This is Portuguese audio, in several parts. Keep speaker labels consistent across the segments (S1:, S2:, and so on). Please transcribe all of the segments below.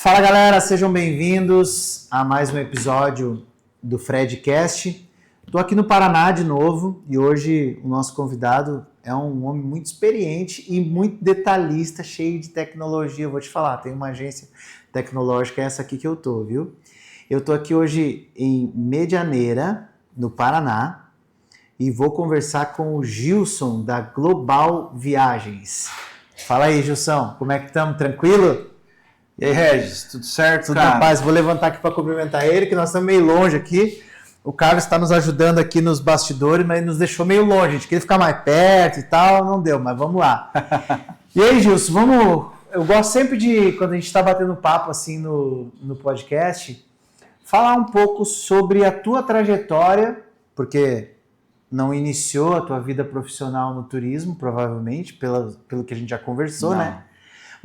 S1: Fala galera, sejam bem-vindos a mais um episódio do Fredcast. Estou aqui no Paraná de novo e hoje o nosso convidado é um homem muito experiente e muito detalhista, cheio de tecnologia. Eu vou te falar, tem uma agência tecnológica, essa aqui que eu tô, viu? Eu tô aqui hoje em Medianeira, no Paraná, e vou conversar com o Gilson da Global Viagens. Fala aí, Gilson, como é que estamos? Tranquilo?
S2: E aí, Regis, tudo certo,
S1: Tudo
S2: cara?
S1: na paz. Vou levantar aqui para cumprimentar ele, que nós estamos meio longe aqui. O Carlos está nos ajudando aqui nos bastidores, mas nos deixou meio longe. A gente queria ficar mais perto e tal, não deu, mas vamos lá. E aí, Gilson, vamos... Eu gosto sempre de, quando a gente está batendo papo assim no podcast, falar um pouco sobre a tua trajetória, porque não iniciou a tua vida profissional no turismo, provavelmente, pelo que a gente já conversou,
S2: Não.
S1: né?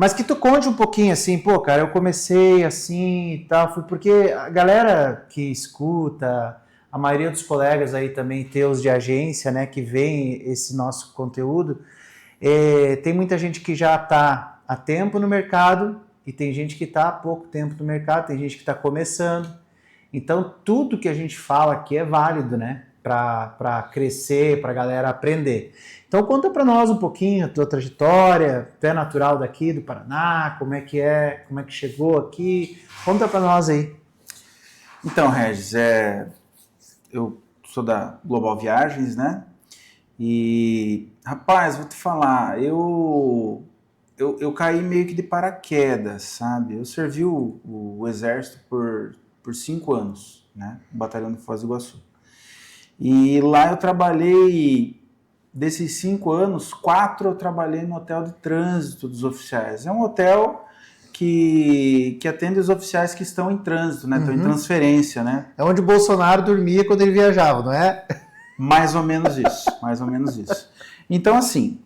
S1: Mas que tu conte um pouquinho assim, pô, cara, eu comecei assim e tal, foi porque a galera que escuta, a maioria dos colegas aí também teus de agência, né, que vem esse nosso conteúdo, tem muita gente que já está há tempo no mercado e tem gente que está há pouco tempo no mercado, tem gente que está começando. Então, tudo que a gente fala aqui é válido, né, para crescer, para a galera aprender. Então conta para nós um pouquinho a tua trajetória, tu é natural daqui do Paraná, como é que chegou aqui, conta para nós aí.
S2: Então, Regis, eu sou da Global Viagens, né? E, rapaz, vou te falar, eu caí meio que de paraquedas, sabe? Eu servi o Exército por 5 anos, né? No Batalhão de Foz do Iguaçu. E lá eu trabalhei... Desses 5 anos, 4 eu trabalhei no hotel de trânsito dos oficiais. É um hotel que atende os oficiais que estão em trânsito, né? Estão em transferência, né?
S1: É onde o Bolsonaro dormia quando ele viajava, não é?
S2: Mais ou menos isso, mais ou menos isso. Então, assim,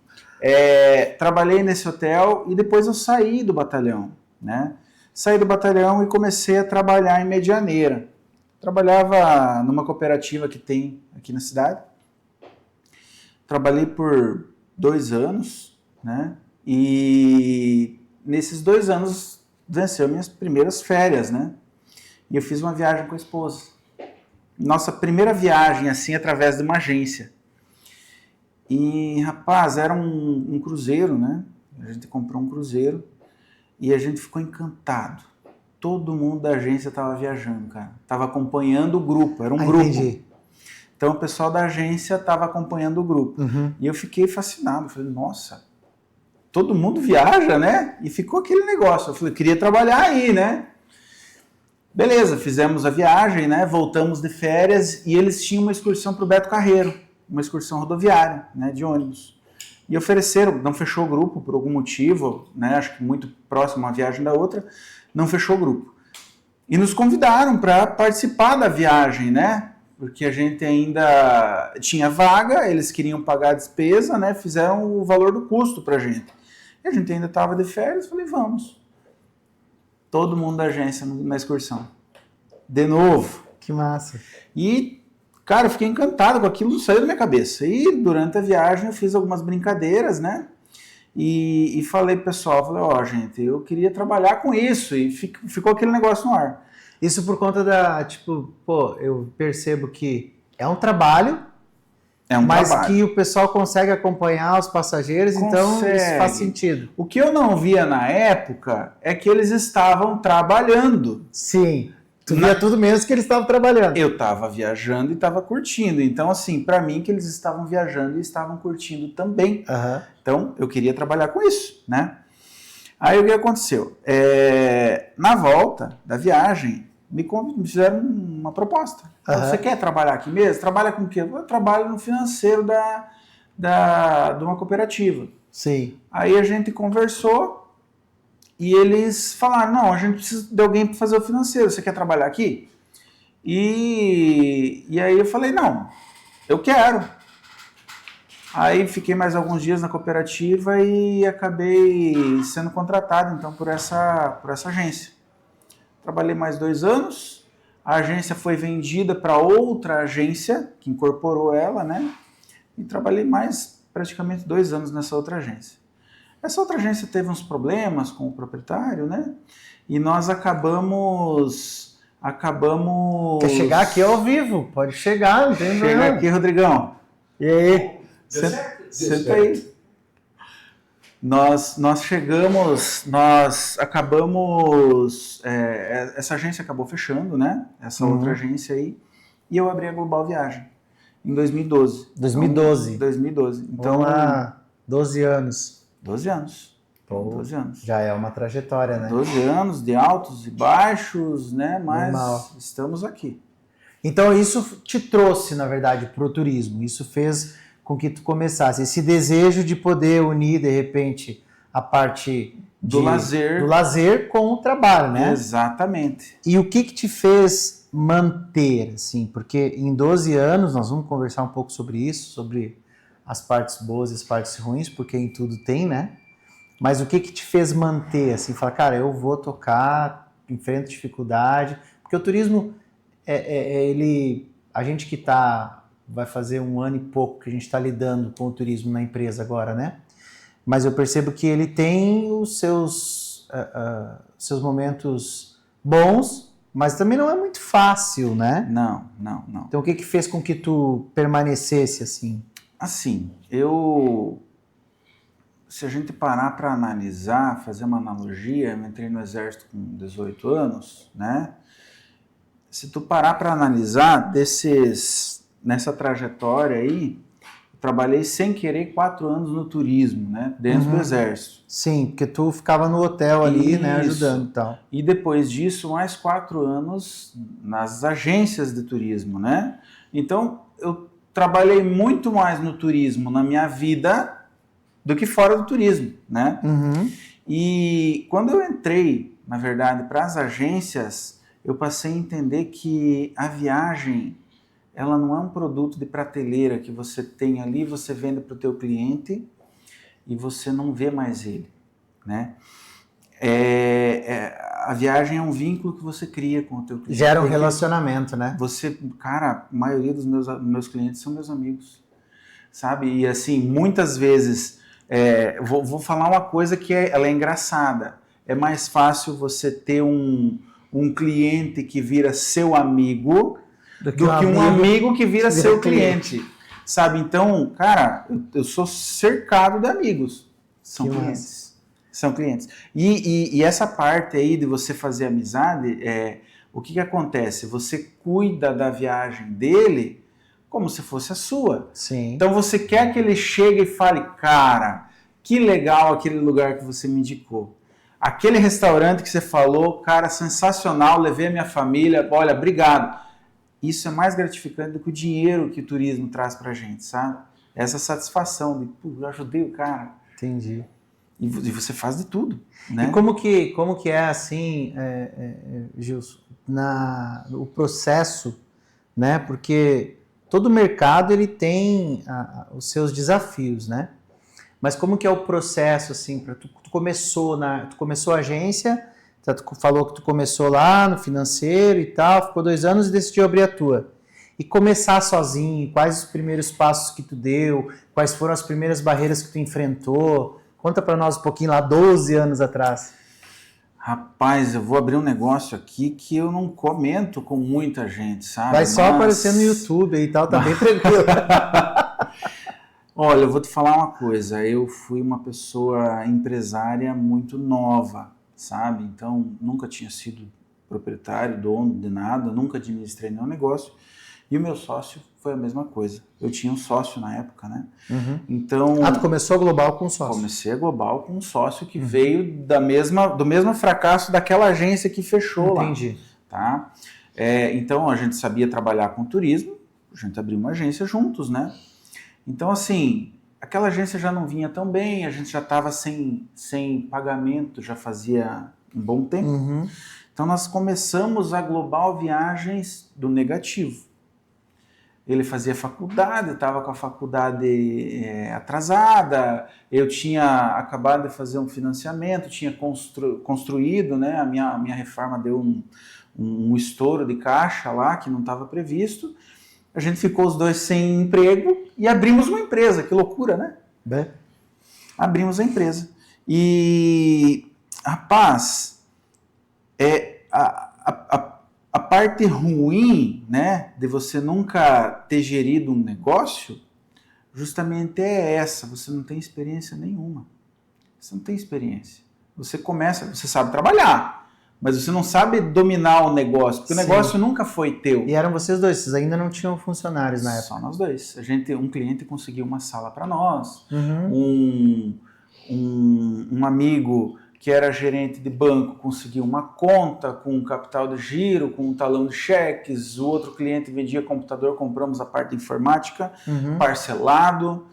S2: trabalhei nesse hotel e depois eu saí do batalhão, né? Saí do batalhão e comecei a trabalhar em Medianeira. Trabalhava numa cooperativa que tem aqui na cidade. Trabalhei por 2 anos, né? E nesses 2 anos venceu minhas primeiras férias, né? E eu fiz uma viagem com a esposa. Nossa primeira viagem, assim, através de uma agência. E, rapaz, era um cruzeiro, né? A gente comprou um cruzeiro e a gente ficou encantado. Todo mundo da agência estava viajando, cara. Tava acompanhando o grupo, era um grupo.
S1: Entendi.
S2: Então o pessoal da agência estava acompanhando o grupo. E eu fiquei fascinado. Falei, nossa, todo mundo viaja, né? E ficou aquele negócio. Eu falei, queria trabalhar aí, né? Beleza, fizemos a viagem, né? Voltamos de férias e eles tinham uma excursão para o Beto Carreiro, uma excursão rodoviária, né? De ônibus. E ofereceram, não fechou o grupo por algum motivo, né? Acho que muito próximo uma viagem da outra, não fechou o grupo. E nos convidaram para participar da viagem, né? Porque a gente ainda tinha vaga, eles queriam pagar a despesa, né? Fizeram o valor do custo pra gente. E a gente ainda estava de férias, falei, vamos. Todo mundo da agência na excursão. De novo.
S1: Que massa.
S2: E, cara, eu fiquei encantado com aquilo, não saiu da minha cabeça. E durante a viagem eu fiz algumas brincadeiras, né? E falei pro pessoal, falei, ó, gente, eu queria trabalhar com isso. E ficou aquele negócio no ar.
S1: Isso por conta da, tipo, pô, eu percebo que é um trabalho, mas
S2: trabalho.
S1: que o pessoal consegue acompanhar os passageiros, então isso faz sentido.
S2: O que eu não via na época é que eles estavam trabalhando.
S1: Sim, tu via tudo menos que eles estavam trabalhando.
S2: Eu estava viajando e estava curtindo, então assim, para mim que eles estavam viajando e estavam curtindo também. Então eu queria trabalhar com isso, né? Aí o que aconteceu? Na volta da viagem, me fizeram uma proposta. Você quer trabalhar aqui mesmo? Trabalha com o quê? Eu trabalho no financeiro de uma cooperativa.
S1: Sim.
S2: Aí a gente conversou e eles falaram, não, a gente precisa de alguém para fazer o financeiro. Você quer trabalhar aqui? E aí eu falei, não, eu quero. Aí fiquei mais alguns dias na cooperativa e acabei sendo contratado, então, por essa agência. Trabalhei mais 2 anos, a agência foi vendida para outra agência, que incorporou ela, né? E trabalhei mais praticamente 2 anos nessa outra agência. Essa outra agência teve uns problemas com o proprietário, né? E nós acabamos...
S1: Quer chegar aqui ao vivo? Pode chegar, não tem
S2: Chega
S1: problema.
S2: aqui, Rodrigão.
S1: E aí?
S2: Senta aí. Nós chegamos, nós acabamos... essa agência acabou fechando, né? Essa outra agência aí. E eu abri a Global Viagem em 2012.
S1: 2012.
S2: 2012.
S1: Então, há 12 anos.
S2: 12 anos.
S1: Pô,
S2: 12 anos.
S1: Já é uma trajetória, né?
S2: 12 anos de altos e baixos, né? Mas
S1: Normal.
S2: estamos aqui.
S1: Então isso te trouxe, na verdade, para o turismo. Isso fez com que tu começasse. Esse desejo de poder unir, de repente, a parte
S2: do
S1: lazer com o trabalho, né?
S2: Exatamente.
S1: E o que te fez manter, assim? Porque em 12 anos, nós vamos conversar um pouco sobre isso, sobre as partes boas e as partes ruins, porque em tudo tem, né? Mas o que te fez manter, assim, falar, cara, eu vou tocar, enfrento dificuldade, porque o turismo, a gente que vai fazer 1 ano e pouco que a gente está lidando com o turismo na empresa agora, né? Mas eu percebo que ele tem os seus momentos bons, mas também não é muito fácil, né?
S2: Não.
S1: Então o que fez com que tu permanecesse assim?
S2: Assim, se a gente parar para analisar, fazer uma analogia, eu entrei no exército com 18 anos, né? Se tu parar para analisar nessa trajetória aí, eu trabalhei sem querer 4 anos no turismo, né? Dentro do exército.
S1: Sim, porque tu ficava no hotel ali, né? Ajudando e tal.
S2: E depois disso, mais 4 anos nas agências de turismo, né? Então, eu trabalhei muito mais no turismo na minha vida do que fora do turismo, né? E quando eu entrei, na verdade, para as agências, eu passei a entender que a viagem, ela não é um produto de prateleira que você tem ali, você vende para o teu cliente e você não vê mais ele, né? A viagem é um vínculo que você cria com o teu cliente.
S1: Gera um relacionamento, né?
S2: Cara, a maioria dos meus clientes são meus amigos, sabe? E assim, muitas vezes... vou falar uma coisa que ela é engraçada. É mais fácil você ter um cliente que vira seu amigo do que um amigo que vira seu cliente. Sabe? Então, cara, eu sou cercado de amigos. São clientes. São clientes. E essa parte aí de você fazer amizade, o que acontece? Você cuida da viagem dele como se fosse a sua.
S1: Sim.
S2: Então você quer que ele chegue e fale, cara, que legal aquele lugar que você me indicou. Aquele restaurante que você falou, cara, sensacional, levei a minha família, olha, obrigado. Isso é mais gratificante do que o dinheiro que o turismo traz pra gente, sabe? Essa satisfação de, eu ajudei o cara.
S1: Entendi.
S2: E você faz de tudo, né?
S1: E como que é assim, Gilson, o processo, né? Porque todo mercado ele tem os seus desafios, né? Mas como que é o processo, assim, para tu começou a agência, tu falou que tu começou lá no financeiro e tal, ficou 2 anos e decidiu abrir a tua. E começar sozinho, quais os primeiros passos que tu deu, quais foram as primeiras barreiras que tu enfrentou? Conta para nós um pouquinho lá, 12 anos atrás.
S2: Rapaz, eu vou abrir um negócio aqui que eu não comento com muita gente, sabe?
S1: Vai só aparecer no YouTube e tal, tá bem tranquilo.
S2: Olha, eu vou te falar uma coisa, eu fui uma pessoa empresária muito nova, sabe? Então, nunca tinha sido proprietário, dono de nada, nunca administrei nenhum negócio. E o meu sócio foi a mesma coisa. Eu tinha um sócio na época, né? Então...
S1: tu começou a Global com um sócio?
S2: Comecei a Global com um sócio que veio do mesmo fracasso daquela agência que fechou lá.
S1: Entendi.
S2: Tá? Então, a gente sabia trabalhar com turismo, a gente abriu uma agência juntos, né? Então, assim, aquela agência já não vinha tão bem, a gente já estava sem pagamento, já fazia um bom tempo. Então, nós começamos a Global Viagens do negativo. Ele fazia faculdade, estava com a faculdade atrasada, eu tinha acabado de fazer um financiamento, tinha construído, né? A minha reforma deu um estouro de caixa lá que não estava previsto. A gente ficou os dois sem emprego e abrimos uma empresa. Que loucura, né?
S1: Bem.
S2: Abrimos a empresa. E, rapaz, a parte ruim, né, de você nunca ter gerido um negócio, justamente é essa, você não tem experiência nenhuma. Você não tem experiência. Você começa, você sabe trabalhar, mas você não sabe dominar o negócio, porque Sim. o negócio nunca foi teu.
S1: E eram vocês dois, vocês ainda não tinham funcionários na época?
S2: Só nós dois. Um cliente conseguiu uma sala para nós,
S1: Uhum.
S2: um amigo que era gerente de banco conseguiu uma conta com um capital de giro, com um talão de cheques, o outro cliente vendia computador, compramos a parte de informática, parcelado,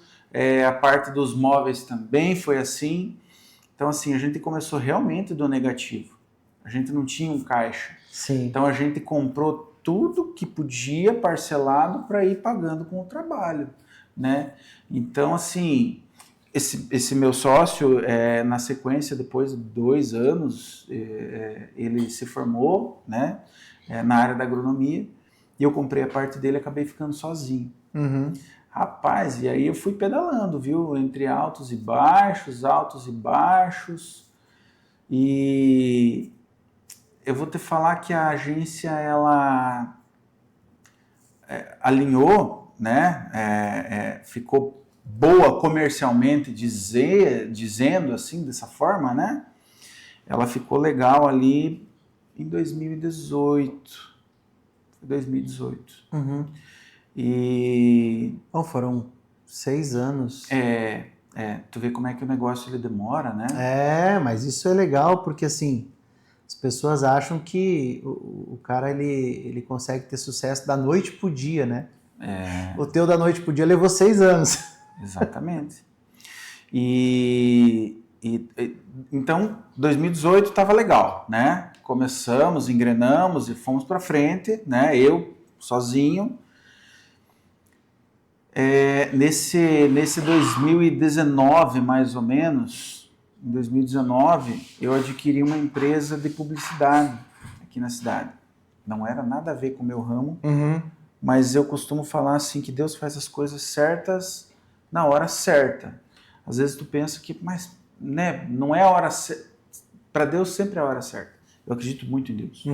S2: a parte dos móveis também foi assim. Então, assim, a gente começou realmente do negativo. A gente não tinha um caixa.
S1: Sim.
S2: Então, a gente comprou tudo que podia parcelado para ir pagando com o trabalho, né? Então, assim, esse meu sócio, na sequência, depois de 2 anos, ele se formou, né, na área da agronomia, e eu comprei a parte dele e acabei ficando sozinho. Rapaz, e aí eu fui pedalando, viu? Entre altos e baixos, e eu vou te falar que a agência, ela alinhou, né? Ficou boa comercialmente, dizendo assim, dessa forma, né? Ela ficou legal ali em 2018. 2018. E...
S1: Bom, foram 6 anos.
S2: Tu vê como é que o negócio ele demora, né?
S1: Mas isso é legal, porque assim, as pessoas acham que o cara ele consegue ter sucesso da noite pro dia, né? O teu da noite pro dia levou 6 anos.
S2: Exatamente. Então, 2018 estava legal, né? Começamos, engrenamos e fomos para frente, né? Eu sozinho. Nesse 2019, mais ou menos, em 2019, eu adquiri uma empresa de publicidade aqui na cidade. Não era nada a ver com o meu ramo, mas eu costumo falar assim que Deus faz as coisas certas na hora certa. Às vezes tu pensa que, mas né, não é a hora certa. Para Deus sempre é a hora certa. Eu acredito muito em Deus.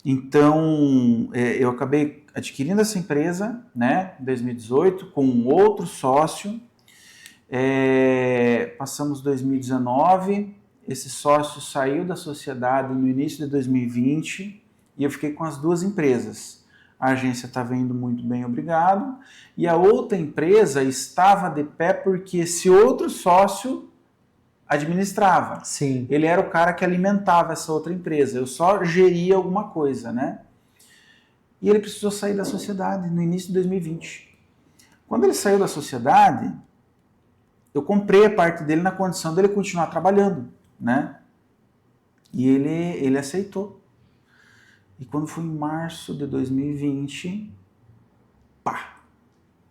S2: Então, eu acabei adquirindo essa empresa, né, em 2018, com um outro sócio. Passamos 2019, esse sócio saiu da sociedade no início de 2020 e eu fiquei com as 2 empresas. A agência estava indo muito bem, obrigado. E a outra empresa estava de pé porque esse outro sócio administrava.
S1: Sim.
S2: Ele era o cara que alimentava essa outra empresa. Eu só geria alguma coisa, né? E ele precisou sair da sociedade no início de 2020. Quando ele saiu da sociedade, eu comprei a parte dele na condição dele continuar trabalhando, né? E ele aceitou. E quando foi em março de 2020,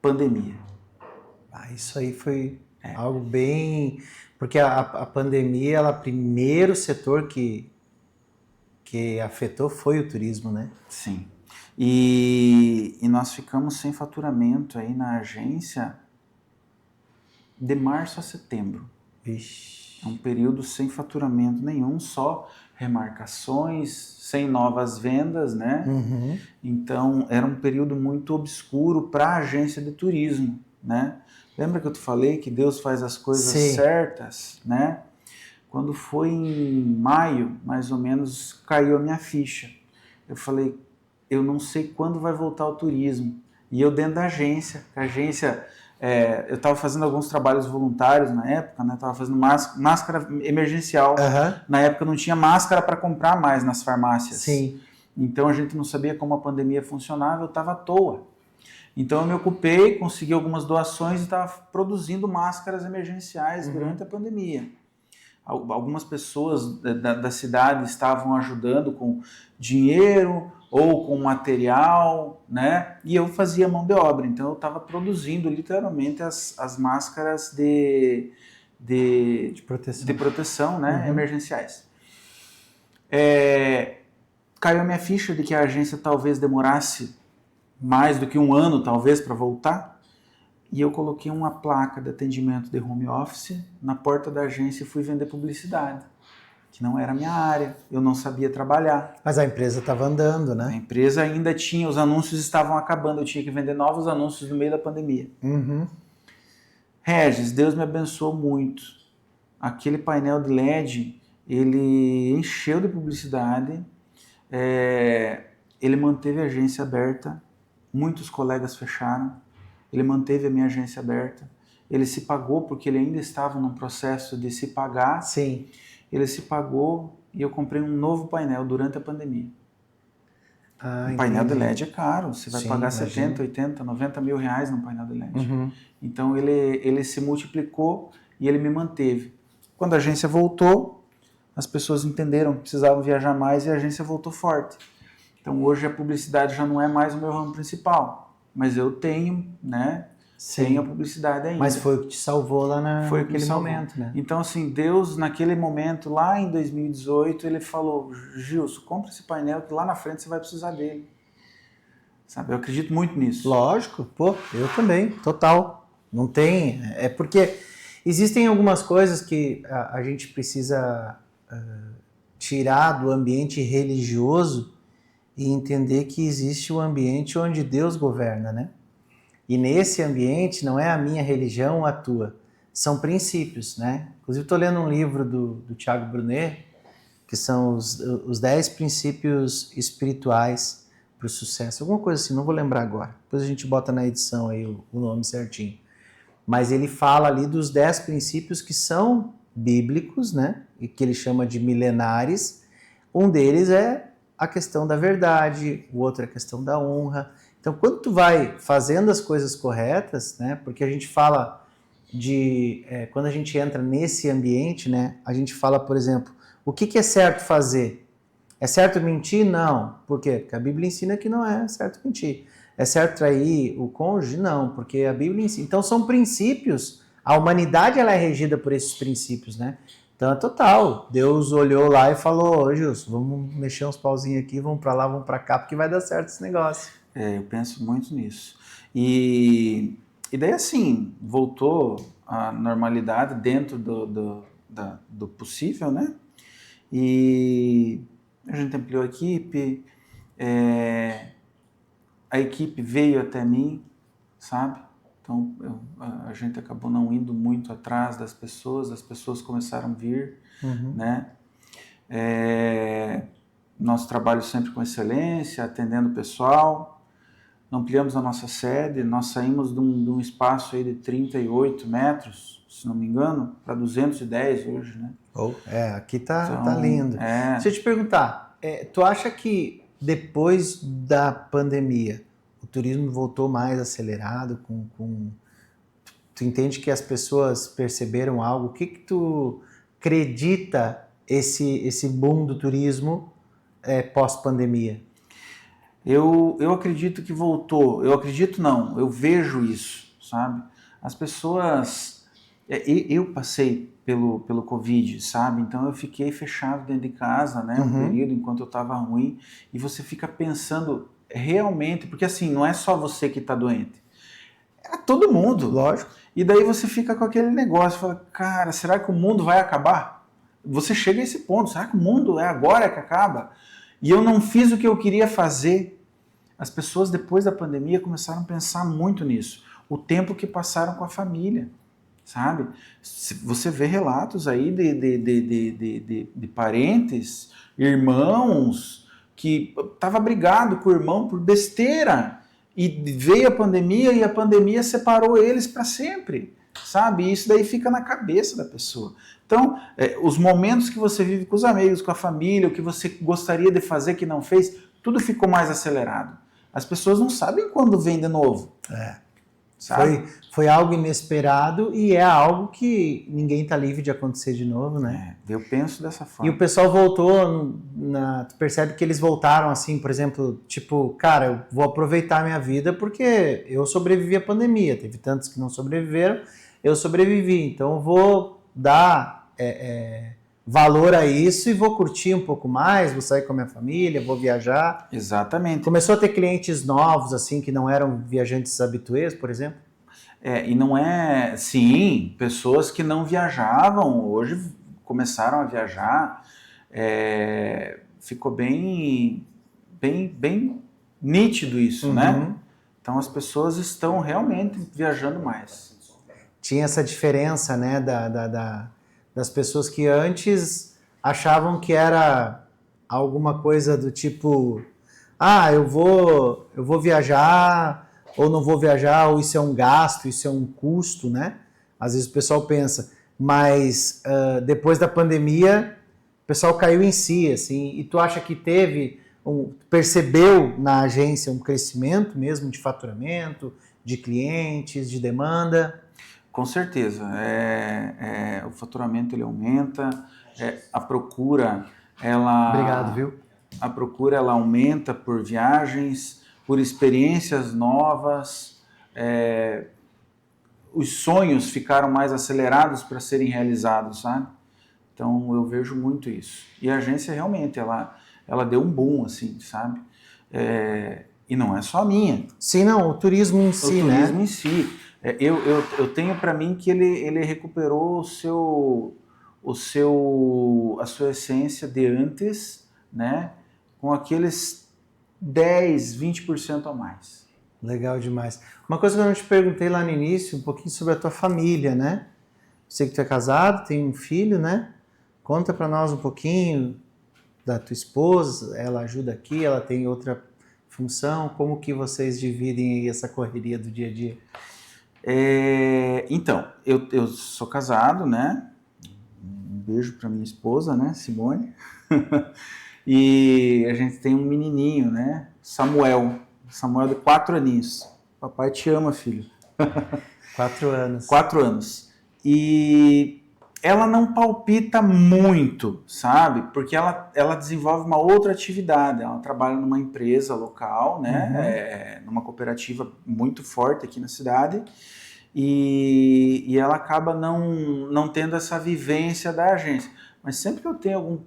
S2: pandemia.
S1: Isso aí foi algo bem... Porque a pandemia, ela, primeiro setor que afetou foi o turismo, né?
S2: Sim. E nós ficamos sem faturamento aí na agência de março a setembro.
S1: Vixe.
S2: É um período sem faturamento nenhum, só remarcações, sem novas vendas, né? Então, era um período muito obscuro para a agência de turismo, né? Lembra que eu te falei que Deus faz as coisas certas, né? Quando foi em maio, mais ou menos, caiu a minha ficha. Eu falei, eu não sei quando vai voltar o turismo. E eu dentro da agência, eu estava fazendo alguns trabalhos voluntários na época, né? Estava fazendo máscara emergencial. Na época não tinha máscara para comprar mais nas farmácias.
S1: Sim.
S2: Então a gente não sabia como a pandemia funcionava, eu estava à toa. Então eu me ocupei, consegui algumas doações e estava produzindo máscaras emergenciais durante a pandemia. Algumas pessoas da cidade estavam ajudando com dinheiro ou com material, né? E eu fazia mão de obra. Então eu estava produzindo literalmente as máscaras de proteção, né? Emergenciais. Caiu a minha ficha de que a agência talvez demorasse mais do que 1 ano, talvez, para voltar. e eu coloquei uma placa de atendimento de home office na porta da agência e fui vender publicidade, que não era a minha área, eu não sabia trabalhar.
S1: Mas a empresa estava andando,
S2: A
S1: né?
S2: empresa ainda tinha, os anúncios estavam acabando, eu tinha que vender novos anúncios no meio da pandemia. Regis, Deus me abençoou muito. Aquele painel de LED, ele encheu de publicidade, ele manteve a agência aberta, muitos colegas fecharam, ele manteve a minha agência aberta, ele se pagou porque ele ainda estava num processo de se pagar.
S1: Sim.
S2: Ele se pagou e eu comprei um novo painel durante a pandemia. Um painel de LED é caro, você vai pagar 70, 80, 90 mil reais num painel de LED. Então ele se multiplicou e ele me manteve. Quando a agência voltou, as pessoas entenderam que precisavam viajar mais e a agência voltou forte. Então hoje a publicidade já não é mais o meu ramo principal, mas eu tenho, né? Tenho a publicidade ainda.
S1: Mas foi o que te salvou lá naquele momento, né?
S2: Então, assim, Deus, naquele momento, lá em 2018, ele falou, Gilson, compra esse painel que lá na frente você vai precisar dele. Sabe, eu acredito muito nisso.
S1: Lógico, pô, eu também, total. Não tem... É porque existem algumas coisas que a gente precisa tirar do ambiente religioso e entender que existe um ambiente onde Deus governa, né? E nesse ambiente não é a minha religião a tua, são princípios, né? Inclusive estou lendo um livro do Thiago Brunet, que são os 10 princípios espirituais para o sucesso, alguma coisa assim, não vou lembrar agora. Depois a gente bota na edição aí o nome certinho. Mas ele fala ali dos 10 princípios que são bíblicos, né? E que ele chama de milenares. Um deles é a questão da verdade, o outro é a questão da honra. Então, quando tu vai fazendo as coisas corretas, né? Porque a gente fala quando a gente entra nesse ambiente, né? A gente fala, por exemplo, o que é certo fazer? É certo mentir? Não. Por quê? Porque a Bíblia ensina que não é certo mentir. É certo trair o cônjuge? Não, porque a Bíblia ensina. Então, são princípios. A humanidade ela é regida por esses princípios, né? Então, é total. Deus olhou lá e falou, ô Gilson, vamos mexer uns pauzinhos aqui, vamos para lá, vamos para cá, porque vai dar certo esse negócio.
S2: Eu penso muito nisso. E daí, assim, voltou à normalidade dentro do possível, né? E a gente ampliou a equipe, a equipe veio até mim, sabe? Então, a gente acabou não indo muito atrás das pessoas, as pessoas começaram a vir, né? Nosso trabalho sempre com excelência, atendendo o pessoal. Ampliamos a nossa sede, nós saímos de um espaço aí de 38 metros, se não me engano, para 210 hoje, né?
S1: Aqui tá lindo. Deixa eu te perguntar, tu acha que depois da pandemia o turismo voltou mais acelerado? Tu entende que as pessoas perceberam algo? O que tu acredita esse boom do turismo pós-pandemia?
S2: Eu acredito que voltou. Eu acredito não, eu vejo isso, sabe? As pessoas... Eu passei pelo Covid, sabe? Então eu fiquei fechado dentro de casa, né? Um período enquanto eu estava ruim. E você fica pensando realmente... Porque assim, não é só você que está doente. É todo mundo.
S1: Lógico.
S2: E daí você fica com aquele negócio. Fala, cara, será que o mundo vai acabar? Você chega a esse ponto. Será que o mundo é agora que acaba? E eu não fiz o que eu queria fazer. As pessoas, depois da pandemia, começaram a pensar muito nisso. O tempo que passaram com a família, sabe? Você vê relatos aí de parentes, irmãos, que estavam brigados com o irmão por besteira. E veio a pandemia e a pandemia separou eles para sempre, sabe? E isso daí fica na cabeça da pessoa. Então, os momentos que você vive com os amigos, com a família, o que você gostaria de fazer que não fez, tudo ficou mais acelerado. As pessoas não sabem quando vem de novo.
S1: Foi algo inesperado e é algo que ninguém está livre de acontecer de novo, né?
S2: Eu penso dessa forma.
S1: E o pessoal voltou, tu percebe que eles voltaram assim, por exemplo, tipo, cara, eu vou aproveitar a minha vida porque eu sobrevivi à pandemia. Teve tantos que não sobreviveram, eu sobrevivi. Então eu vou dar valor a isso e vou curtir um pouco mais, vou sair com a minha família, vou viajar.
S2: Exatamente.
S1: Começou a ter clientes novos, assim, que não eram viajantes habituês, por exemplo?
S2: E não é... Sim, pessoas que não viajavam, hoje começaram a viajar, ficou bem nítido isso, né? Então as pessoas estão realmente viajando mais.
S1: Tinha essa diferença, né, das pessoas que antes achavam que era alguma coisa do tipo, eu vou viajar, ou não vou viajar, ou isso é um gasto, isso é um custo, né? Às vezes o pessoal pensa, mas depois da pandemia, o pessoal caiu em si, assim, e tu acha que percebeu na agência um crescimento mesmo de faturamento, de clientes, de demanda?
S2: Com certeza. O faturamento ele aumenta, a procura ela...
S1: Obrigado, viu?
S2: A procura ela aumenta por viagens, por experiências novas, os sonhos ficaram mais acelerados para serem realizados, sabe? Então eu vejo muito isso. E a agência realmente ela deu um boom, assim, sabe? E não é só a minha.
S1: Sim, não, o turismo em si, né?
S2: O turismo em si. Eu tenho para mim que ele recuperou a sua essência de antes, né? Com aqueles 10, 20% a mais.
S1: Legal demais. Uma coisa que eu não te perguntei lá no início, um pouquinho sobre a tua família, né? Sei que tu é casado, tem um filho, né? Conta para nós um pouquinho da tua esposa, ela ajuda aqui, ela tem outra função, como que vocês dividem aí essa correria do dia a dia?
S2: Então, eu sou casado, né? Um beijo para minha esposa, né, Simone? E a gente tem um menininho, né? Samuel de 4 aninhos. Papai te ama, filho.
S1: 4 anos.
S2: 4 anos. E ela não palpita muito, sabe? Porque ela desenvolve uma outra atividade. Ela trabalha numa empresa local, né? Numa cooperativa muito forte aqui na cidade. E ela acaba não tendo essa vivência da agência. Mas sempre que eu tenho algum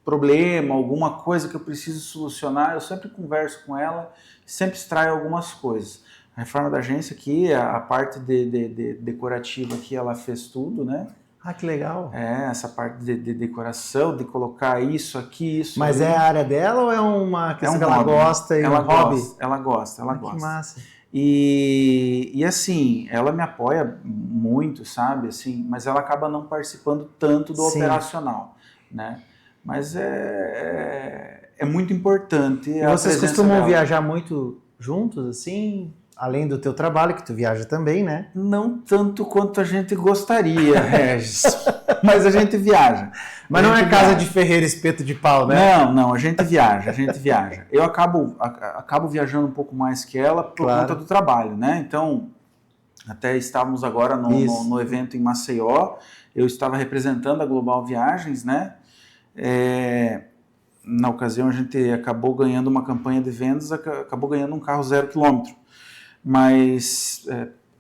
S2: problema, alguma coisa que eu preciso solucionar, eu sempre converso com ela, sempre extraio algumas coisas. A reforma da agência aqui, a parte de decorativa aqui, ela fez tudo, né?
S1: Ah, que legal.
S2: Essa parte de decoração, de colocar isso aqui, isso
S1: Mas
S2: ali.
S1: é a área dela ou é uma questão que ela
S2: hobby.
S1: gosta e
S2: ela
S1: um hobby?
S2: Ela gosta.
S1: Que massa.
S2: E assim, ela me apoia muito, sabe? Assim, mas ela acaba não participando tanto do operacional, né? Mas é muito importante.
S1: E vocês costumam viajar muito juntos, assim? Além do teu trabalho, que tu viaja também, né?
S2: Não tanto quanto a gente gostaria, Regis. Mas a gente viaja.
S1: Mas não é casa de ferreiro, espeto de pau, né?
S2: Não, a gente viaja. Eu acabo viajando um pouco mais que ela por conta do trabalho, né? Então, até estávamos agora no evento em Maceió. Eu estava representando a Global Viagens, né? Na ocasião a gente acabou ganhando uma campanha de vendas, acabou ganhando um carro 0 km. Mas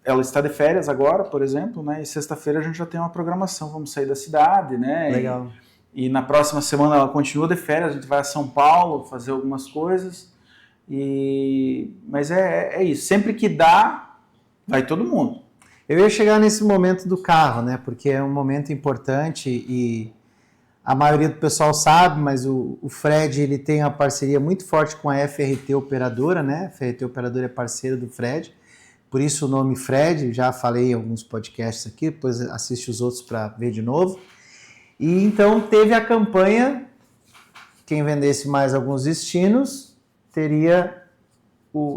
S2: ela está de férias agora, por exemplo, né? E sexta-feira a gente já tem uma programação, vamos sair da cidade, né?
S1: Legal.
S2: E na próxima semana ela continua de férias, a gente vai a São Paulo fazer algumas coisas. Mas é isso, sempre que dá, vai todo mundo.
S1: Eu ia chegar nesse momento do carro, né? Porque é um momento importante e a maioria do pessoal sabe, mas o Fred ele tem uma parceria muito forte com a FRT Operadora, né? A FRT Operadora é parceira do Fred, por isso o nome Fred, já falei em alguns podcasts aqui, depois assiste os outros para ver de novo. E então teve a campanha, quem vendesse mais alguns destinos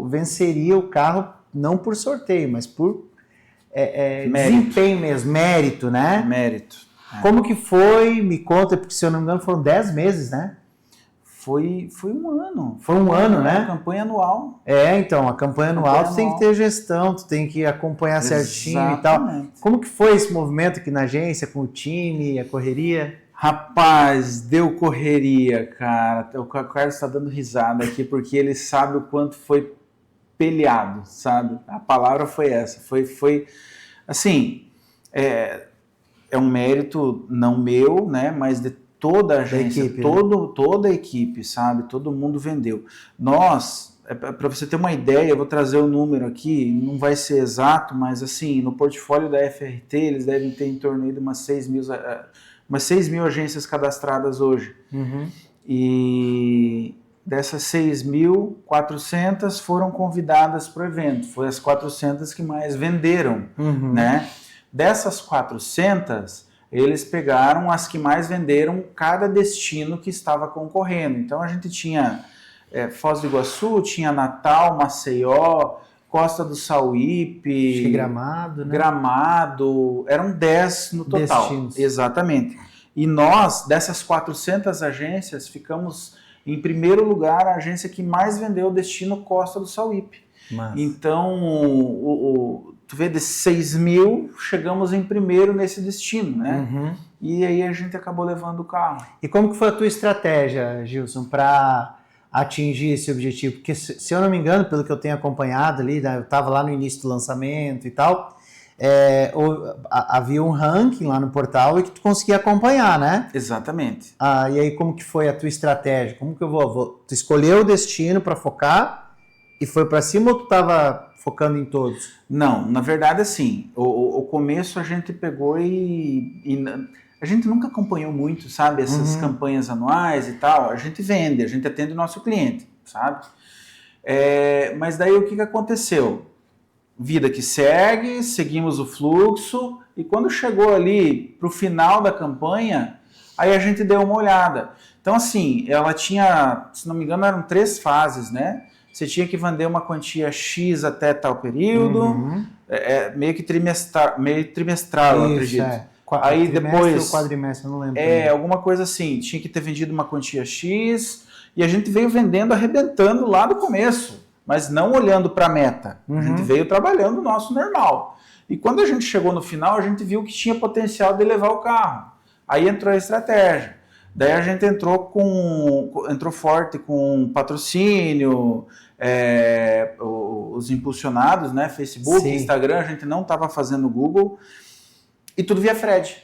S1: venceria o carro, não por sorteio, mas por desempenho mesmo, mérito, né?
S2: Mérito.
S1: Como que foi? Me conta, porque se eu não me engano foram 10 meses, né?
S2: Foi um ano.
S1: Foi um ano, né?
S2: A campanha anual.
S1: Então, a campanha anual tu tem que ter gestão, tu tem que acompanhar certinho e tal. Como que foi esse movimento aqui na agência, com o time, a correria?
S2: Rapaz, deu correria, cara. O Carlos está dando risada aqui, porque ele sabe o quanto foi peleado, sabe? A palavra foi essa. Foi assim, é um mérito não meu, né, mas de toda a agência,
S1: equipe,
S2: toda a equipe, sabe? Todo mundo vendeu. Nós, para você ter uma ideia, eu vou trazer o número aqui, não vai ser exato, mas assim, no portfólio da FRT, eles devem ter em torno aí de umas 6 mil agências cadastradas hoje. E dessas 6.400 foram convidadas para o evento. Foi as 400 que mais venderam, né? Dessas 400, eles pegaram as que mais venderam cada destino que estava concorrendo. Então, a gente tinha Foz do Iguaçu, tinha Natal, Maceió, Costa do Sauípe...
S1: Gramado, né?
S2: Gramado, eram 10 no total.
S1: Destinos.
S2: Exatamente. E nós, dessas 400 agências, ficamos em primeiro lugar a agência que mais vendeu o destino Costa do Sauípe. Então, tu vê, de 6 mil, chegamos em primeiro nesse destino, né? E aí a gente acabou levando o carro.
S1: E como que foi a tua estratégia, Gilson, para atingir esse objetivo? Porque, se eu não me engano, pelo que eu tenho acompanhado ali, né, eu estava lá no início do lançamento e tal, havia um ranking lá no portal e que tu conseguia acompanhar, né?
S2: Exatamente.
S1: E aí como que foi a tua estratégia? Como que tu escolheu o destino para focar e foi para cima ou tu estava focando em todos?
S2: Não, na verdade, assim, o começo a gente pegou e a gente nunca acompanhou muito, sabe, essas campanhas anuais e tal. A gente vende, a gente atende o nosso cliente, sabe? Mas daí o que aconteceu? Vida que segue, seguimos o fluxo, e quando chegou ali para o final da campanha, aí a gente deu uma olhada. Então, assim, ela tinha, se não me engano, eram 3 fases, né? Você tinha que vender uma quantia X até tal período, meio trimestral, eu acredito. Aí depois,
S1: ou quadrimestre, eu não lembro.
S2: Alguma coisa assim, tinha que ter vendido uma quantia X, e a gente veio vendendo, arrebentando lá do começo, mas não olhando para a meta. A gente veio trabalhando o nosso normal. E quando a gente chegou no final, a gente viu que tinha potencial de levar o carro. Aí entrou a estratégia. Daí a gente entrou forte com patrocínio, os impulsionados, né? Facebook, Sim. Instagram, a gente não estava fazendo Google. E tudo via Fred.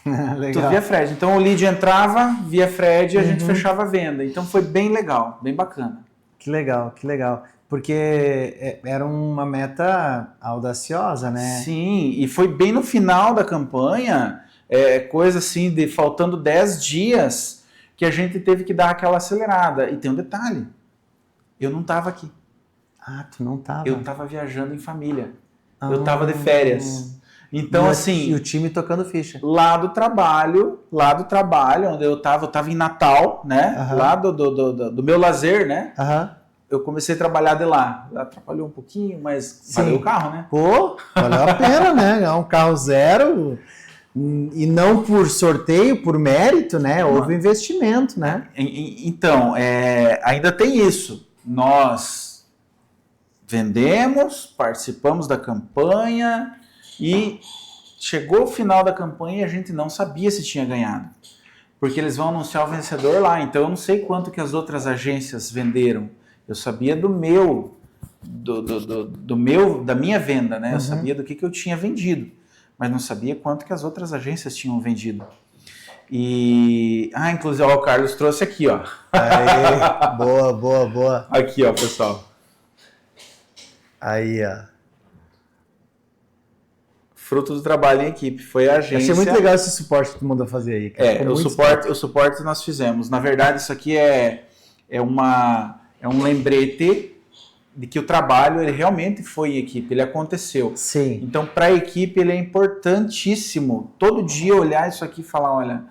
S1: Legal.
S2: Tudo via Fred. Então o lead entrava via Fred e a gente fechava a venda. Então foi bem legal, bem bacana.
S1: Que legal, que legal. Porque era uma meta audaciosa, né?
S2: Sim, e foi bem no final da campanha, coisa assim, de faltando 10 dias, que a gente teve que dar aquela acelerada. E tem um detalhe, eu não estava aqui.
S1: Tu não estava?
S2: Eu estava viajando em família. Eu estava de férias. Então, assim...
S1: E o time tocando ficha.
S2: Lá do trabalho, onde eu estava em Natal, né? Lá do meu lazer, né? Eu comecei a trabalhar de lá. Atrapalhou um pouquinho, mas valeu o carro, né?
S1: Pô, valeu a pena, né? É um carro zero, e não por sorteio, por mérito, né? Houve investimento, né?
S2: Então, ainda tem isso. Nós vendemos, participamos da campanha e chegou o final da campanha e a gente não sabia se tinha ganhado. Porque eles vão anunciar o vencedor lá. Então, eu não sei quanto que as outras agências venderam. Eu sabia da minha venda, né? Eu sabia do que eu tinha vendido, mas não sabia quanto que as outras agências tinham vendido. E, inclusive, o Carlos trouxe aqui, ó.
S1: Aí, boa.
S2: Aqui, ó, pessoal.
S1: Aí, ó.
S2: Fruto do trabalho em equipe, foi a agência...
S1: Achei muito legal esse suporte que tu mandou fazer aí. Cara.
S2: O suporte nós fizemos. Na verdade, isso aqui é um lembrete de que o trabalho ele realmente foi em equipe, ele aconteceu.
S1: Sim.
S2: Então, para a equipe, ele é importantíssimo. Todo dia olhar isso aqui e falar, olha,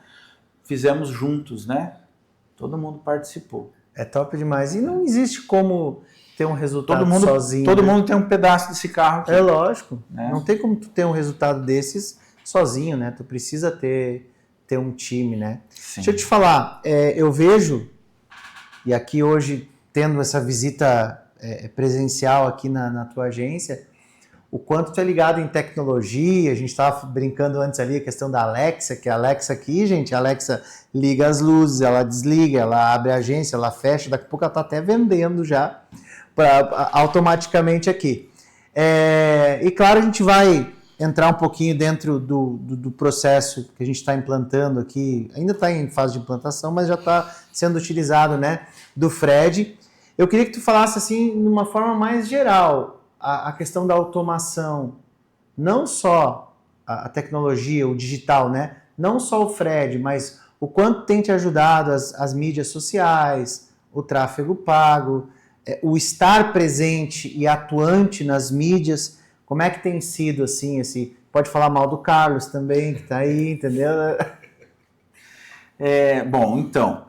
S2: fizemos juntos, né? Todo mundo participou.
S1: É top demais. E não existe como ter um resultado sozinho.
S2: Todo mundo tem um pedaço desse carro aqui.
S1: É lógico.
S2: Né?
S1: Não tem como tu ter um resultado desses sozinho, né? Tu precisa ter um time, né?
S2: Sim.
S1: Deixa eu te falar, eu vejo, e aqui hoje, tendo essa visita presencial aqui na tua agência, o quanto tu é ligado em tecnologia. A gente estava brincando antes ali a questão da Alexa, que a Alexa aqui, gente, a Alexa liga as luzes, ela desliga, ela abre a agência, ela fecha, daqui a pouco ela está até vendendo já automaticamente aqui. E claro, a gente vai entrar um pouquinho dentro do processo que a gente está implantando aqui, ainda está em fase de implantação, mas já está sendo utilizado, né, do Fred. Eu queria que tu falasse assim, de uma forma mais geral, a questão da automação, não só a tecnologia, o digital, né? Não só o Fred, mas o quanto tem te ajudado as mídias sociais, o tráfego pago, o estar presente e atuante nas mídias. Como é que tem sido assim, pode falar mal do Carlos também, que está aí, entendeu?
S2: Bom, então,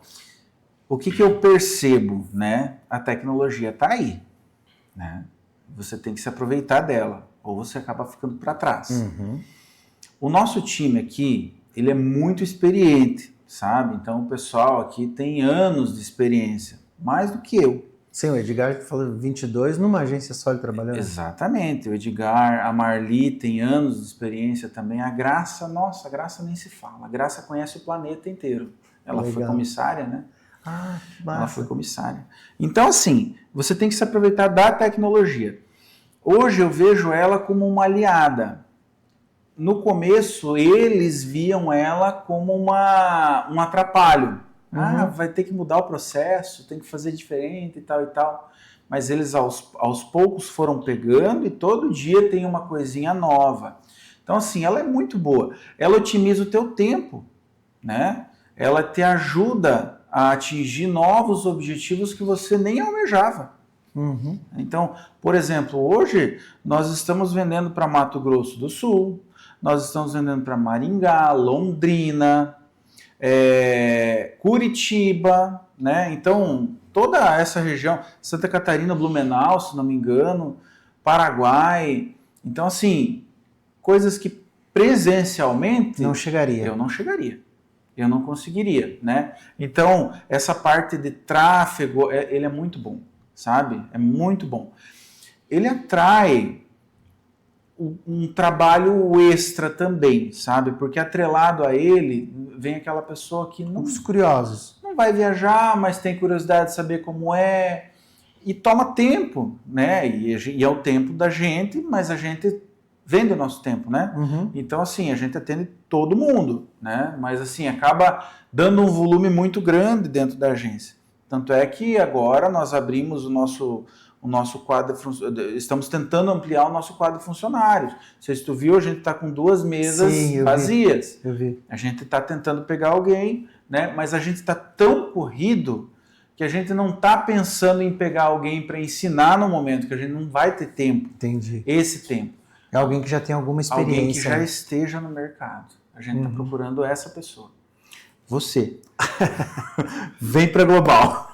S2: o que eu percebo, né? A tecnologia está aí, né? Você tem que se aproveitar dela, ou você acaba ficando para trás.
S1: Uhum.
S2: O nosso time aqui, ele é muito experiente, sabe? Então, o pessoal aqui tem anos de experiência, mais do que eu.
S1: Sim, o Edgar falou 22 numa agência só ele trabalhando.
S2: Exatamente, o Edgar, a Marli tem anos de experiência também. A Graça, nossa, a Graça nem se fala. A Graça conhece o planeta inteiro. Ela
S1: Legal.
S2: foi comissária, né?
S1: Ah, que massa.
S2: Ela foi comissária. Então, assim, você tem que se aproveitar da tecnologia. Hoje eu vejo ela como uma aliada. No começo, eles viam ela como um atrapalho. Ah, vai ter que mudar o processo, tem que fazer diferente e tal e tal. Mas eles aos poucos foram pegando e todo dia tem uma coisinha nova. Então, assim, ela é muito boa. Ela otimiza o teu tempo, né? Ela te ajuda a atingir novos objetivos que você nem almejava.
S1: Uhum.
S2: Então, por exemplo, hoje nós estamos vendendo para Mato Grosso do Sul, nós estamos vendendo para Maringá, Londrina, Curitiba, né? Então, toda essa região, Santa Catarina, Blumenau, se não me engano, Paraguai. Então, assim, coisas que presencialmente
S1: não chegaria.
S2: Eu não chegaria. Eu não conseguiria, né? Então, essa parte de tráfego, ele é muito bom, sabe? É muito bom. Ele atrai um trabalho extra também, sabe? Porque atrelado a ele vem aquela pessoa que
S1: os curiosos.
S2: Não vai viajar, mas tem curiosidade de saber como é e toma tempo, né? E é o tempo da gente, mas a gente vende o nosso tempo, né?
S1: Uhum.
S2: Então, assim, a gente atende todo mundo, né? Mas, assim, acaba dando um volume muito grande dentro da agência. Tanto é que agora nós abrimos o nosso quadro, estamos tentando ampliar o nosso quadro de funcionários. Não sei se tu viu, a gente está com 2 mesas vazias.
S1: Eu vi.
S2: A gente está tentando pegar alguém, né? Mas a gente está tão corrido que a gente não está pensando em pegar alguém para ensinar no momento, que a gente não vai ter tempo.
S1: Entendi.
S2: Esse tempo.
S1: É alguém que já tem alguma experiência.
S2: Alguém que já esteja no mercado. A gente está procurando essa pessoa. Você. Vem para Global.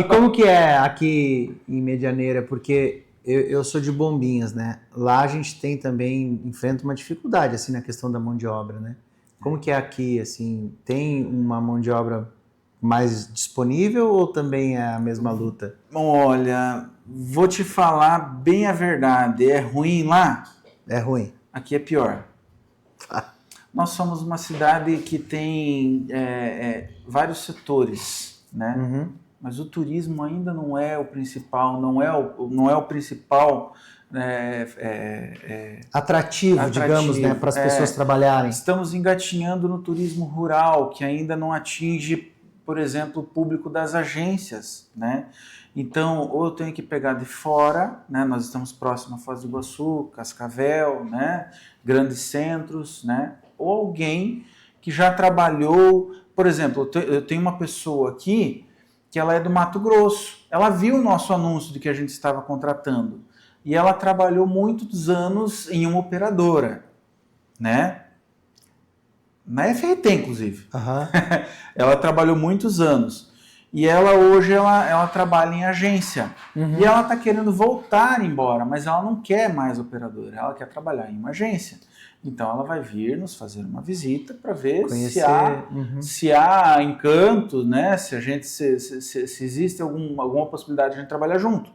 S1: E como que é aqui em Medianeira? Porque eu sou de Bombinhas, né? Lá a gente tem também, enfrenta uma dificuldade, assim, na questão da mão de obra, né? Como que é aqui, assim? Tem uma mão de obra mais disponível ou também é a mesma luta?
S2: Olha, vou te falar bem a verdade. É ruim lá?
S1: É ruim.
S2: Aqui é pior. Nós somos uma cidade que tem vários setores, né?
S1: Uhum.
S2: Mas o turismo ainda não é o principal, não é o principal
S1: atrativo, digamos, né, para as pessoas trabalharem.
S2: Estamos engatinhando no turismo rural, que ainda não atinge, por exemplo, o público das agências, né? Então, ou eu tenho que pegar de fora, né? Nós estamos próximos a Foz do Iguaçu, Cascavel, né? Grandes centros, né? Ou alguém que já trabalhou, por exemplo, eu tenho uma pessoa aqui que ela é do Mato Grosso. Ela viu o nosso anúncio de que a gente estava contratando e ela trabalhou muitos anos em uma operadora, né? Na FRT, inclusive.
S1: Uhum.
S2: Ela trabalhou muitos anos. E ela hoje ela trabalha em agência.
S1: Uhum.
S2: E ela está querendo voltar embora, mas ela não quer mais operadora. Ela quer trabalhar em uma agência. Então ela vai vir nos fazer uma visita para ver se há encanto, né? Se existe alguma possibilidade de a gente trabalhar junto.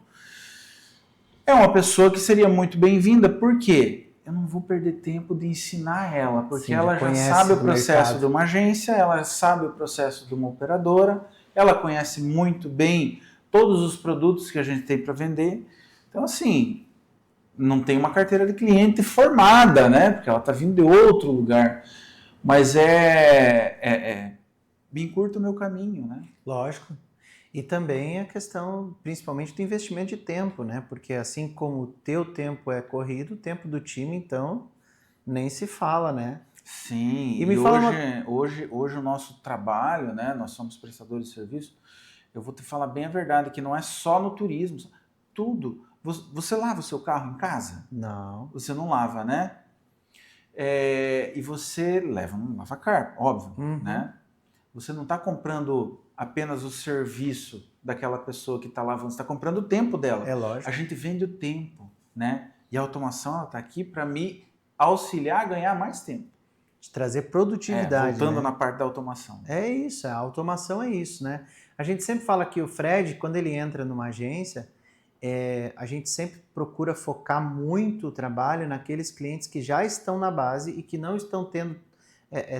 S2: É uma pessoa que seria muito bem-vinda, por quê? Eu não vou perder tempo de ensinar ela, porque ela já sabe o processo de uma agência, ela sabe o processo de uma operadora, ela conhece muito bem todos os produtos que a gente tem para vender. Então, assim, não tem uma carteira de cliente formada, né? Porque ela está vindo de outro lugar. Mas bem curto o meu caminho, né?
S1: Lógico. E também a questão, principalmente, do investimento de tempo, né? Porque assim como o teu tempo é corrido, o tempo do time, então, nem se fala, né?
S2: Sim,
S1: E me
S2: e
S1: fala
S2: hoje o nosso trabalho, né? Nós somos prestadores de serviço. Eu vou te falar bem a verdade, que não é só no turismo, tudo. Você lava o seu carro em casa?
S1: Não.
S2: Você não lava, né? E você leva um lavacar, óbvio,
S1: Uhum.
S2: né? Você não está comprando apenas o serviço daquela pessoa que está lavando, você está comprando o tempo dela.
S1: É
S2: A
S1: lógico.
S2: gente vende o tempo, né? E a automação está aqui para me auxiliar a ganhar mais tempo.
S1: De trazer produtividade,
S2: Voltando
S1: né?
S2: na parte da automação.
S1: É isso, a automação é isso, né? A gente sempre fala que o Fred, quando ele entra numa agência, a gente sempre procura focar muito o trabalho naqueles clientes que já estão na base e que não estão tendo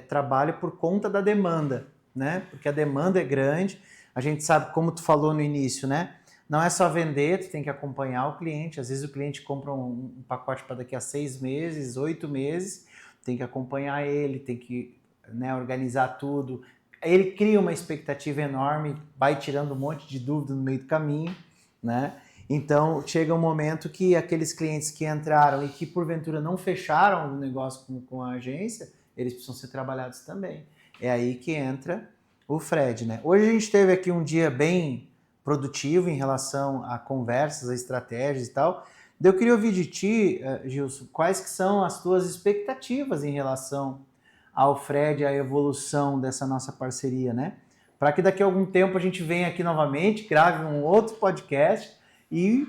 S1: trabalho por conta da demanda, né? Porque a demanda é grande, a gente sabe, como tu falou no início, né? Não é só vender, tu tem que acompanhar o cliente. Às vezes o cliente compra um pacote para daqui a 6 meses, 8 meses, tem que acompanhar ele, tem que, né, organizar tudo. Ele cria uma expectativa enorme, vai tirando um monte de dúvida no meio do caminho, né? Então chega um momento que aqueles clientes que entraram e que porventura não fecharam o negócio com a agência, eles precisam ser trabalhados também. É aí que entra o Fred, né? Hoje a gente teve aqui um dia bem produtivo em relação a conversas, a estratégias e tal. Eu queria ouvir de ti, Gilson, quais que são as tuas expectativas em relação ao Fred, à evolução dessa nossa parceria, né? Para que daqui a algum tempo a gente venha aqui novamente, grave um outro podcast e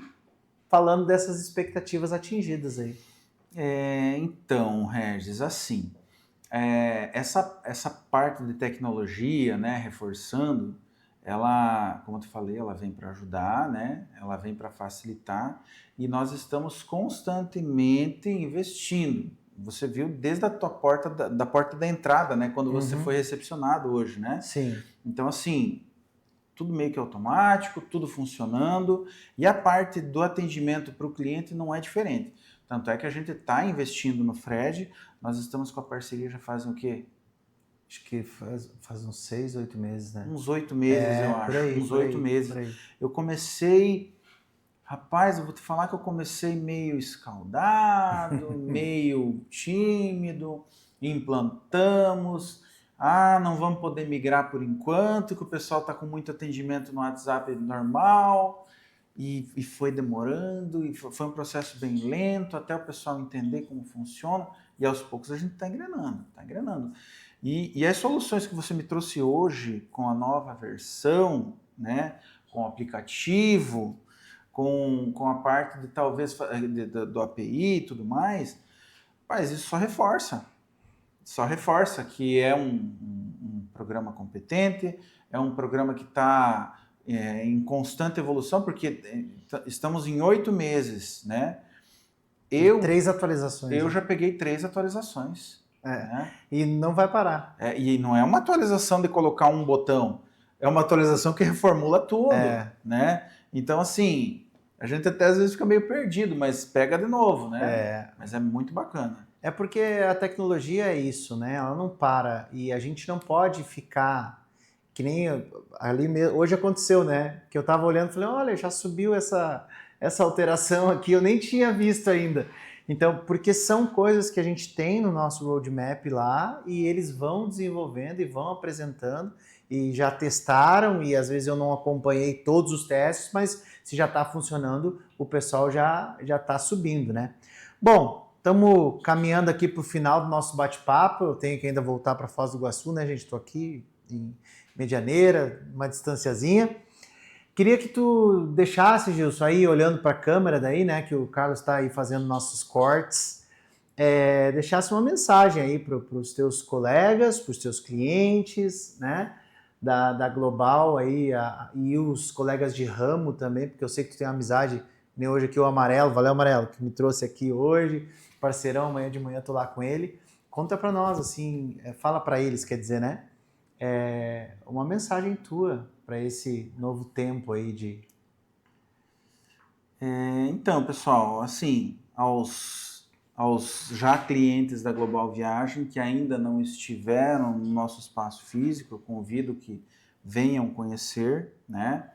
S1: falando dessas expectativas atingidas aí.
S2: Então, Regis, assim, essa parte de tecnologia, né, reforçando, ela, como eu te falei, ela vem para ajudar, né? Ela vem para facilitar e nós estamos constantemente investindo. Você viu desde a tua porta da porta da entrada, né? Quando você foi recepcionado hoje, né?
S1: Sim.
S2: Então, assim, tudo meio que automático, tudo funcionando e a parte do atendimento para o cliente não é diferente. Tanto é que a gente está investindo no Fred, nós estamos com a parceria já fazem o quê?
S1: Acho que faz uns 6, 8 meses, né?
S2: Uns 8 meses, eu
S1: Por
S2: acho.
S1: aí,
S2: Uns
S1: por
S2: 8
S1: aí,
S2: meses.
S1: por aí.
S2: Eu comecei. Rapaz, eu vou te falar que eu comecei meio escaldado, meio tímido, implantamos. Ah, não vamos poder migrar por enquanto, que o pessoal está com muito atendimento no WhatsApp normal. E foi demorando, e foi um processo bem lento, até o pessoal entender como funciona, e aos poucos a gente está engrenando, está engrenando. E as soluções que você me trouxe hoje, com a nova versão, né, com o aplicativo, com a parte de talvez do API e tudo mais, mas isso só reforça que é um programa competente, é um programa que está em constante evolução, porque estamos em 8 meses, né?
S1: E 3 atualizações.
S2: Eu
S1: Né?
S2: já peguei 3 atualizações. Né?
S1: E não vai parar.
S2: E não é uma atualização de colocar um botão, é uma atualização que reformula tudo, né? Então, assim, a gente até às vezes fica meio perdido, mas pega de novo, né? Mas é muito bacana.
S1: É porque a tecnologia é isso, né? Ela não para e a gente não pode ficar que nem ali mesmo. Hoje aconteceu, né? Que eu tava olhando e falei, olha, já subiu essa alteração aqui, eu nem tinha visto ainda. Então, porque são coisas que a gente tem no nosso roadmap lá e eles vão desenvolvendo e vão apresentando e já testaram e às vezes eu não acompanhei todos os testes, mas se já está funcionando, o pessoal já está subindo, né? Bom, estamos caminhando aqui para o final do nosso bate-papo. Eu tenho que ainda voltar para Foz do Iguaçu, né, gente? Estou aqui em Medianeira, uma distanciazinha. Queria que tu deixasse, Gilson, aí olhando para a câmera daí, né, que o Carlos está aí fazendo nossos cortes, deixasse uma mensagem aí para os teus colegas, para os teus clientes, né, da Global aí, e os colegas de ramo também, porque eu sei que tu tem uma amizade, nem hoje aqui o Amarelo, valeu Amarelo, que me trouxe aqui hoje, parceirão, amanhã de manhã eu tô lá com ele. Conta para nós, assim, fala para eles, quer dizer, né, uma mensagem tua para esse novo tempo aí de...
S2: Então, pessoal, assim, aos já clientes da Global Viagem que ainda não estiveram no nosso espaço físico, eu convido que venham conhecer, né?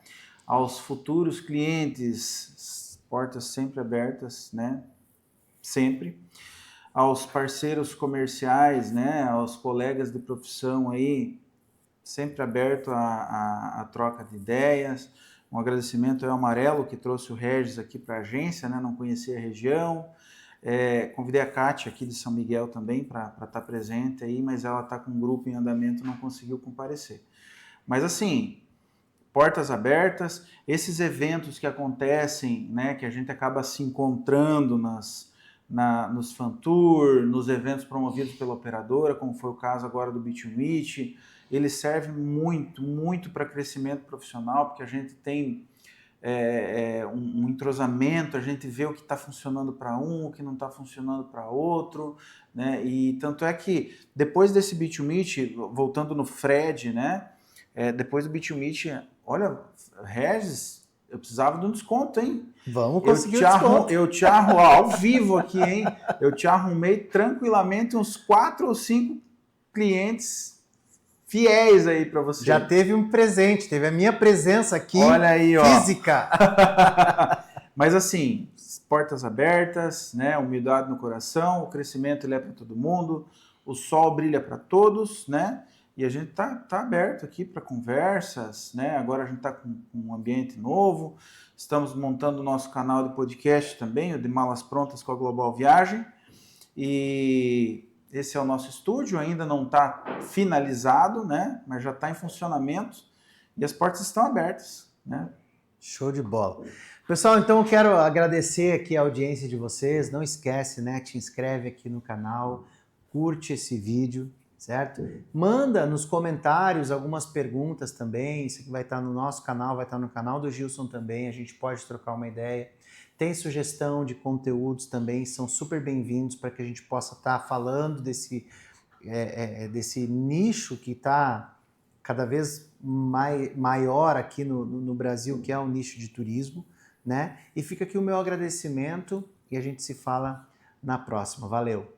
S2: Aos futuros clientes, portas sempre abertas, né? Sempre. Aos parceiros comerciais, né? Aos colegas de profissão aí, sempre aberto a troca de ideias. Um agradecimento ao Amarelo, que trouxe o Regis aqui para a agência, né? Não conhecia a região. Convidei a Kátia aqui de São Miguel também para estar presente aí, mas ela está com um grupo em andamento, não conseguiu comparecer. Mas assim, portas abertas, esses eventos que acontecem, né, que a gente acaba se encontrando nos fan tour, nos eventos promovidos pela operadora, como foi o caso agora do Beach Meet, ele serve muito, muito para crescimento profissional, porque a gente tem um entrosamento, a gente vê o que está funcionando para um, o que não está funcionando para outro, né? E tanto é que depois desse Beach Meet, voltando no Fred, né? Depois do Beach Meet, olha, Regis, eu precisava de um desconto, hein?
S1: Vamos conseguir o desconto.
S2: Eu te arrumo ao vivo aqui, hein? Eu te arrumei tranquilamente uns 4 ou 5 clientes fiéis aí para você.
S1: Já teve um presente, teve a minha presença aqui,
S2: olha aí,
S1: física.
S2: Mas assim, portas abertas, né? Humildade no coração, o crescimento ele é para todo mundo, o sol brilha para todos, né? E a gente tá aberto aqui para conversas, né? Agora a gente está com um ambiente novo, estamos montando o nosso canal de podcast também, o de Malas Prontas com a Global Viagem, e esse é o nosso estúdio, ainda não está finalizado, né? Mas já está em funcionamento e as portas estão abertas, né?
S1: Show de bola. Pessoal, então eu quero agradecer aqui a audiência de vocês. Não esquece, né? Te inscreve aqui no canal, curte esse vídeo, certo? Manda nos comentários algumas perguntas também. Isso aqui vai estar no nosso canal, vai estar no canal do Gilson também. A gente pode trocar uma ideia. Tem sugestão de conteúdos também, são super bem-vindos para que a gente possa estar falando desse nicho que está cada vez maior aqui no Brasil, que é um nicho de turismo, né? E fica aqui o meu agradecimento e a gente se fala na próxima. Valeu!